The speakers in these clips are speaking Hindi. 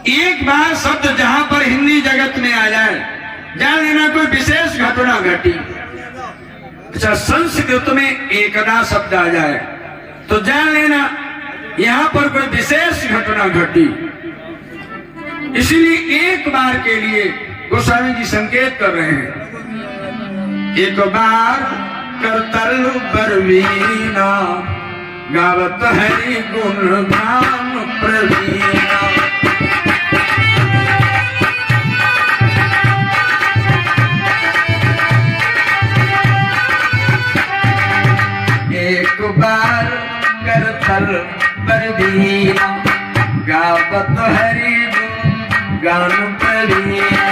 एक बार शब्द जहां पर हिंदी जगत में आ जाए, जान लेना कोई विशेष घटना घटी। अच्छा, संस्कृत में एकदा शब्द आ जाए तो जान लेना यहां पर कोई विशेष घटना घटी। इसलिए एक बार के लिए गोस्वामी जी संकेत कर रहे हैं, एक बार करतल बरवीना गावत हरि गुण धाम प्रवीणा। एक बार करतल बरवीना गावत हरि गान प्रवीणा।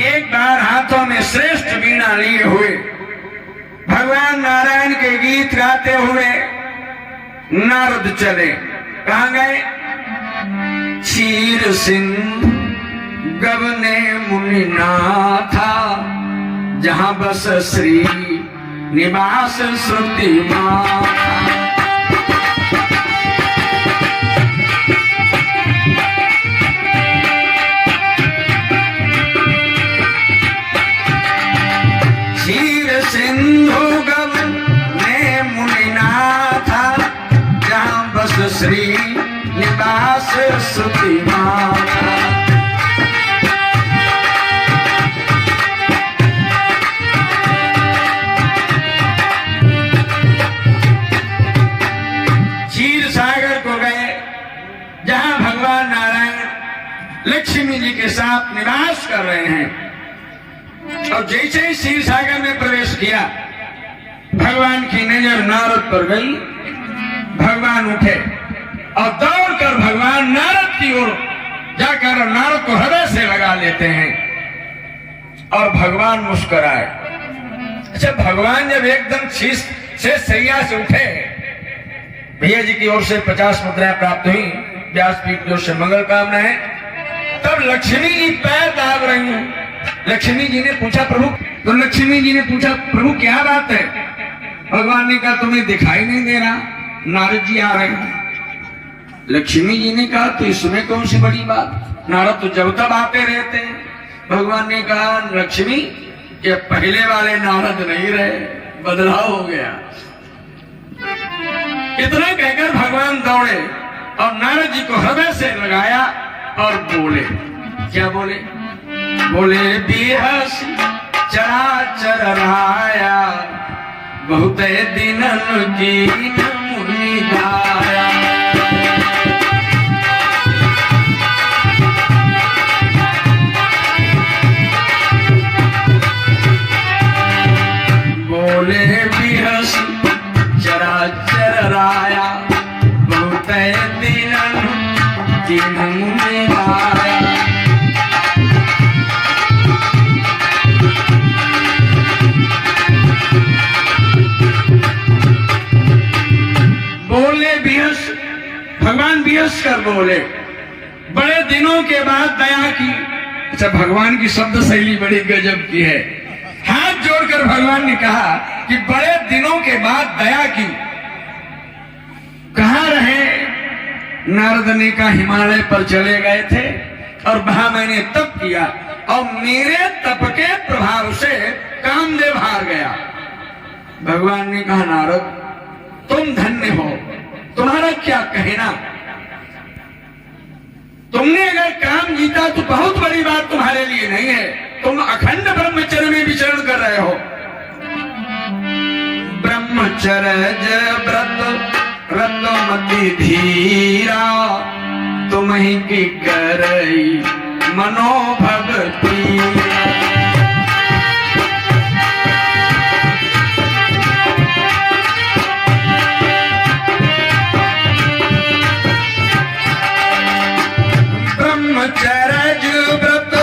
एक बार हाथों में श्रेष्ठ वीणा लिए हुए भगवान नारायण के गीत गाते हुए नारद चले। कहाँ गए? क्षीर सिंधु गवने मुनिनाथा, जहां बस श्री निवास श्रुति माता। क्षीर सिंधु गवने मुनिनाथा, जहां बस श्री निवास श्रुति माता। क्षीर सागर को गए, जहां भगवान नारायण लक्ष्मी जी के साथ निवास कर रहे हैं। और जैसे ही क्षीर सागर में प्रवेश किया, भगवान की नजर नारद पर गई। भगवान उठे और दौड़कर भगवान नारद की ओर जाकर नारद को हृदय से लगा लेते हैं और भगवान मुस्कुराए। अच्छा, भगवान जब एकदम से सैया से उठे, भैया जी की ओर से 50 मुद्राएं प्राप्त हुई, व्यासपीठ की ओर से मंगल कामनाएं। तब लक्ष्मी जी पैर दाब रही हैं। लक्ष्मी जी ने पूछा प्रभु, तो लक्ष्मी जी ने पूछा प्रभु क्या बात है? भगवान ने कहा तुम्हें दिखाई नहीं दे रहा, नारद जी आ रहे हैं। लक्ष्मी जी ने कहा तो इसमें कौन सी बड़ी बात, नारद तो जब तब आते रहते हैं। भगवान ने कहा लक्ष्मी, ये पहले वाले नारद नहीं रहे, बदलाव हो गया। इतना कहकर भगवान दौड़े और नारद जी को हृदय से लगाया और बोले। क्या बोले? बोले बिहस चराचर राया, बहुत दिनन की मुनि दाया। बोले बिहस चराचर राया, बहुत दिनन की मुनि दाया। बोले बिहस, भगवान बिहस कर बोले, बड़े दिनों के बाद दया की। अच्छा, भगवान की शब्द शैली बड़ी गजब की है। हाथ जोड़कर भगवान ने कहा कि बड़े दिनों के बाद दया की। कहाँ रहे? नारद ने कहा हिमालय पर चले गए थे और वहां मैंने तप किया और मेरे तप के प्रभाव से कामदेव हार गया। भगवान ने कहा नारद तुम धन्य हो, तुम्हारा क्या कहना। तुमने अगर काम जीता तो बहुत बड़ी बात तुम्हारे लिए नहीं है, तुम अखंड ब्रह्मचर्य में विचरण कर रहे हो। ब्रह्मचर्य व्रत रत्नमति धीरा, तुम ही की करई मनोभक्ति। ब्रह्मचर्य व्रत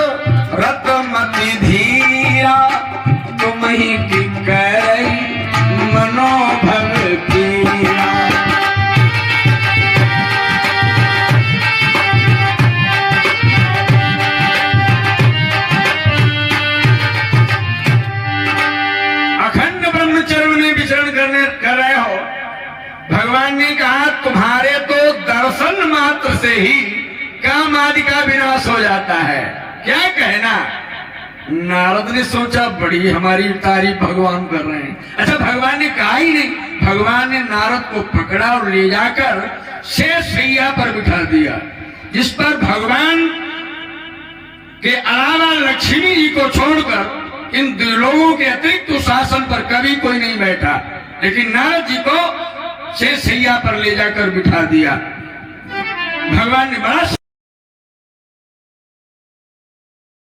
रत्नमति धीरा, तुम ही की करई मनोभक्ति। विचरण कर रहे हो, भगवान ने कहा तुम्हारे तो दर्शन मात्र से ही काम आदि का विनाश हो जाता है। क्या कहना? नारद ने सोचा बड़ी हमारी तारीफ भगवान कर रहे हैं। अच्छा, भगवान ने कहा ही नहीं, भगवान ने नारद को पकड़ा और ले जाकर शेष शैया पर बिठा दिया, जिस पर भगवान के अलावा लक्ष्मी जी को छोड़कर इन दो लोगों के अतिरिक्त शासन पर कभी कोई नहीं बैठा, लेकिन नारद जी को शेष शैया पर ले जाकर बिठा दिया। भगवान ने बड़ा